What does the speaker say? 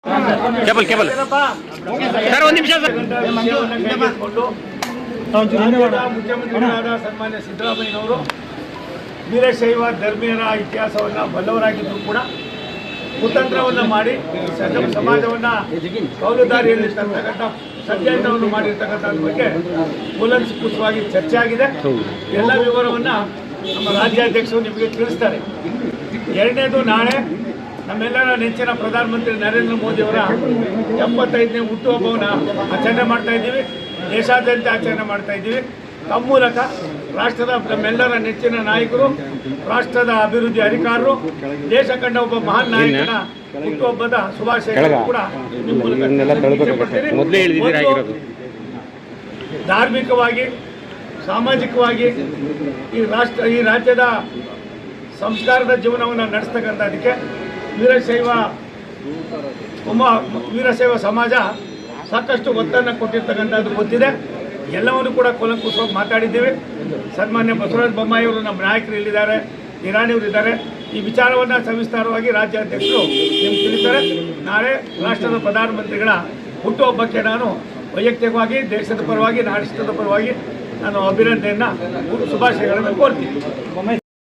Cable cable sir ಒಂದು ನಿಮಿಷ sir. ಮುಖ್ಯಮಂತ್ರಿಗಳಾದ ಸನ್ಮಾನ್ಯ ಸಿದ್ದರಾಮಯ್ಯನವರು ವೀರಶೈವ ಧರ್ಮೀಯರ ಇತಿಹಾಸವನ್ನು ಬಲ್ಲವರಾಗಿದ್ದರೂ ಕೂಡ ಕುತಂತ್ರವನ್ನು ಮಾಡಿ ಸಮಾಜವನ್ನು ಕೌಲುದಾರಿಯಲ್ಲಿ ತರ್ತಕ್ಕಂಥ ಷಡ್ಯಂತ್ರವನ್ನು ಮಾಡಿರ್ತಕ್ಕಂಥದ್ರ ಬಗ್ಗೆ ಕೂಲಂಕುಷವಾಗಿ ಚರ್ಚೆ ಆಗಿದೆ. ಎಲ್ಲ ವಿವರವನ್ನು ನಮ್ಮ ರಾಜ್ಯಾಧ್ಯಕ್ಷರು ನಿಮಗೆ ತಿಳಿಸ್ತಾರೆ. ಎರಡನೇದು, ನಾಳೆ ನಮ್ಮೆಲ್ಲರ ನೆಚ್ಚಿನ ಪ್ರಧಾನಮಂತ್ರಿ ನರೇಂದ್ರ ಮೋದಿಯವರ 75ನೇ ಹುಟ್ಟುಹಬ್ಬವನ್ನು ಆಚರಣೆ ಮಾಡ್ತಾ ಇದ್ದೀವಿ. ದೇಶಾದ್ಯಂತ ಆಚರಣೆ ಮಾಡ್ತಾ ಇದ್ದೀವಿ. ತಮ್ಮ ಮೂಲಕ ರಾಷ್ಟ್ರದ ನಮ್ಮೆಲ್ಲರ ನೆಚ್ಚಿನ ನಾಯಕರು, ರಾಷ್ಟ್ರದ ಅಭಿವೃದ್ಧಿ ಅಧಿಕಾರರು, ದೇಶ ಕಂಡ ಒಬ್ಬ ಮಹಾನ್ ನಾಯಕನ ಹುಟ್ಟುಹಬ್ಬದ ಶುಭಾಶಯಗಳು ಕೂಡ ನಿಮ್ಮ ಮೂಲಕ ಧಾರ್ಮಿಕವಾಗಿ, ಸಾಮಾಜಿಕವಾಗಿ ಈ ರಾಜ್ಯದ ಸಂಸ್ಕಾರದ ಜೀವನವನ್ನು ನಡೆಸ್ತಕ್ಕಂಥದ್ದಕ್ಕೆ ವೀರಶೈವ ಸಮಾಜ ಸಾಕಷ್ಟು ಒತ್ತನ್ನು ಕೊಟ್ಟಿರ್ತಕ್ಕಂಥದ್ದು ಗೊತ್ತಿದೆ. ಎಲ್ಲವನ್ನು ಕೂಡ ಕೂಲಂಕುಷವಾಗಿ ಮಾತಾಡಿದ್ದೀವಿ. ಸನ್ಮಾನ್ಯ ಬಸವರಾಜ ಬೊಮ್ಮಾಯಿಯವರು ನಮ್ಮ ನಾಯಕರು ಇಲ್ಲಿದ್ದಾರೆ, ಇರಾನಿಯವರಿದ್ದಾರೆ. ಈ ವಿಚಾರವನ್ನು ಸವಿಸ್ತಾರವಾಗಿ ರಾಜ್ಯಾಧ್ಯಕ್ಷರು ನಿಮ್ಗೆ ತಿಳಿತಾರೆ. ನಾಳೆ ರಾಷ್ಟ್ರದ ಪ್ರಧಾನಮಂತ್ರಿಗಳ ಹುಟ್ಟುಹಬ್ಬಕ್ಕೆ ನಾನು ವೈಯಕ್ತಿಕವಾಗಿ, ದೇಶದ ಪರವಾಗಿ, ರಾಷ್ಟ್ರದ ಪರವಾಗಿ ನಾನು ಅಭಿನಂದನೆಯನ್ನು, ಶುಭಾಶಯಗಳನ್ನು ಕೋರ್ತೀನಿ.